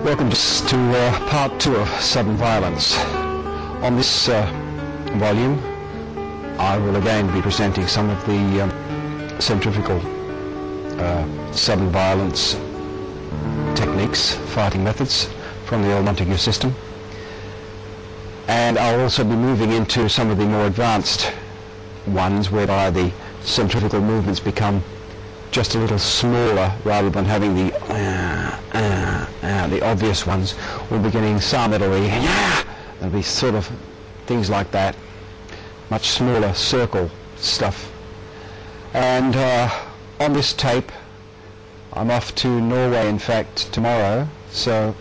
Welcome to part 2 of Sudden Violence. On this volume, I will again be presenting some of the centrifugal sudden violence techniques, fighting methods from the old Montaigue system. And I'll also be moving into some of the more advanced ones whereby the centrifugal movements become just a little smaller rather than having the obvious ones. We'll be getting some that'll be sort of things like that, much smaller circle stuff. And on this tape, I'm off to Norway in fact tomorrow, so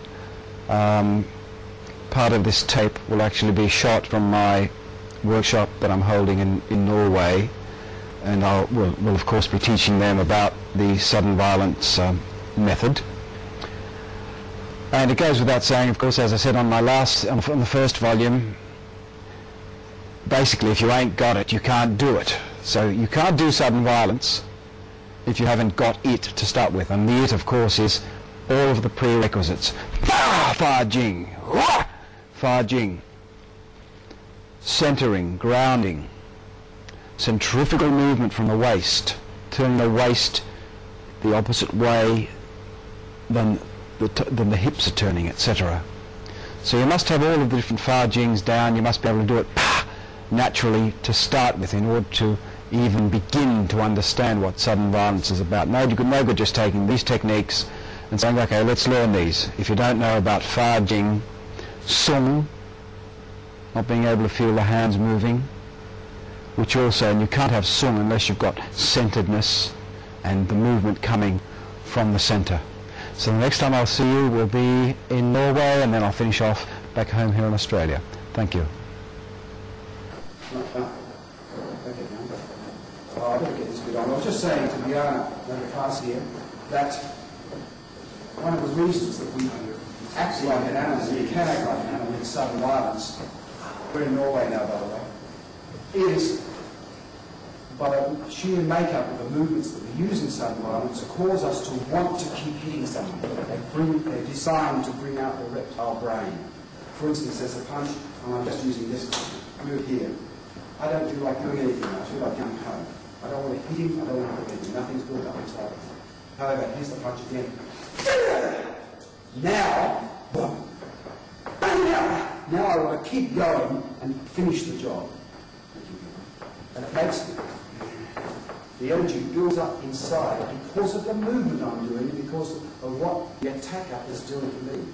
part of this tape will actually be shot from my workshop that I'm holding in Norway, and we'll of course be teaching them about the sudden violence method. And it goes without saying, of course, as I said on the first volume, basically if you ain't got it, you can't do it. So you can't do sudden violence if you haven't got it to start with. And the it, of course, is all of the prerequisites. Fa-jing, fa-jing, centering, grounding, centrifugal movement from the waist, turning the waist the opposite way than the hips are turning, etc. So you must have all of the different fa-jings down. You must be able to do it naturally to start with in order to even begin to understand what sudden violence is about. No good just taking these techniques and saying, okay, let's learn these. If you don't know about fa-jing, sung, not being able to feel the hands moving, which also, and you can't have sung unless you've got centeredness and the movement coming from the center. So the next time I'll see you will be in Norway, and then I'll finish off back home here in Australia. Thank you. I better get this bit on. I was just saying to Diana in the class here that one of the reasons that we act like an animal, you can act like an animal with sudden violence, we're in Norway now, by the way, is by the sheer makeup of the movements that we use in sudden violence cause us to want to keep hitting someone. They're designed to bring out the reptile brain. For instance, there's a punch, and I'm just using this move here. I don't feel like doing anything. I feel like going home. I don't want to hit him. I don't want to hit him. Nothing's built up inside. However, here's the punch again. Now I want to keep going and finish the job. And it makes the energy builds up inside because of the movement I'm doing, because of what the attacker is doing to me.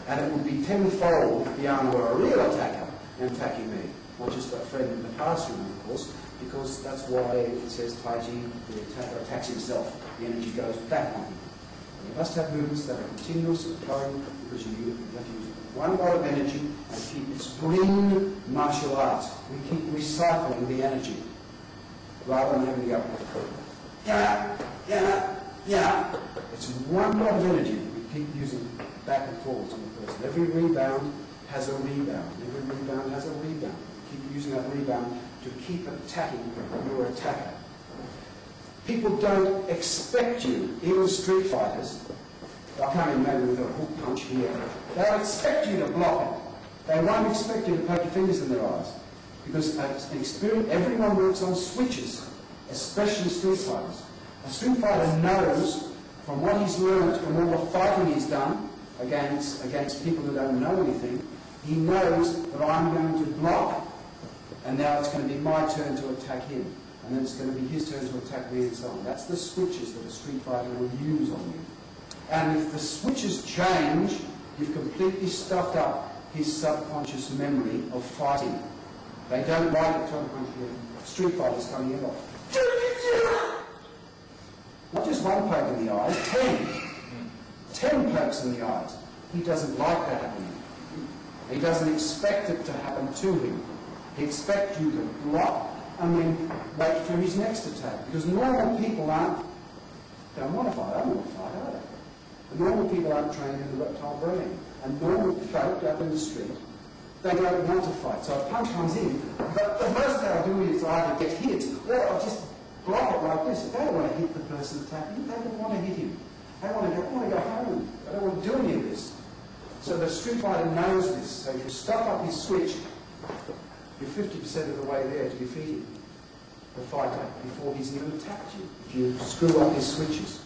And it would be tenfold if Diana were a real attacker and attacking me, not just a friend in the classroom, of course, because that's why it says fa-jing, the attacker attacks himself. The energy goes back on him. And you must have movements that are continuous and flowing, because you have to use one lot of energy and keep it's green martial arts. We keep recycling the energy rather than having to go It's one lot of energy that we keep using back and forwards on the person. Every rebound has a rebound. Every rebound has a rebound. Keep using that rebound to keep attacking your attacker. People don't expect you, even street fighters, they'll come in maybe with a hook punch here, they'll expect you to block it. They won't expect you to poke your fingers in their eyes. Because everyone works on switches, especially street fighters. A street fighter knows from what he's learned, from all the fighting he's done against people who don't know anything, he knows that I'm going to block, and now it's going to be my turn to attack him. And then it's going to be his turn to attack me and so on. That's the switches that a street fighter will use on you. And if the switches change, you've completely stuffed up his subconscious memory of fighting. They don't like it to street fighters coming in off. Not just one poke in the eyes, 10. 10 pokes in the eyes. He doesn't like that happening. He doesn't expect it to happen to him. He expects you to block and then wait for his next attack. Because normal people don't want to fight, are they? The normal people aren't trained in the reptile brain. And normal folk out in the street, they don't want to fight. So a punch comes in, but the first thing I'll do is either get hit, or I'll just block it like this. They don't want to hit the person attacking, they don't want to hit him. They want to go home. They don't want to do any of this. So the street fighter knows this. So if you stop up his switch, you're 50% of the way there to defeating the fighter before he's even attacked you. If you screw up his switches.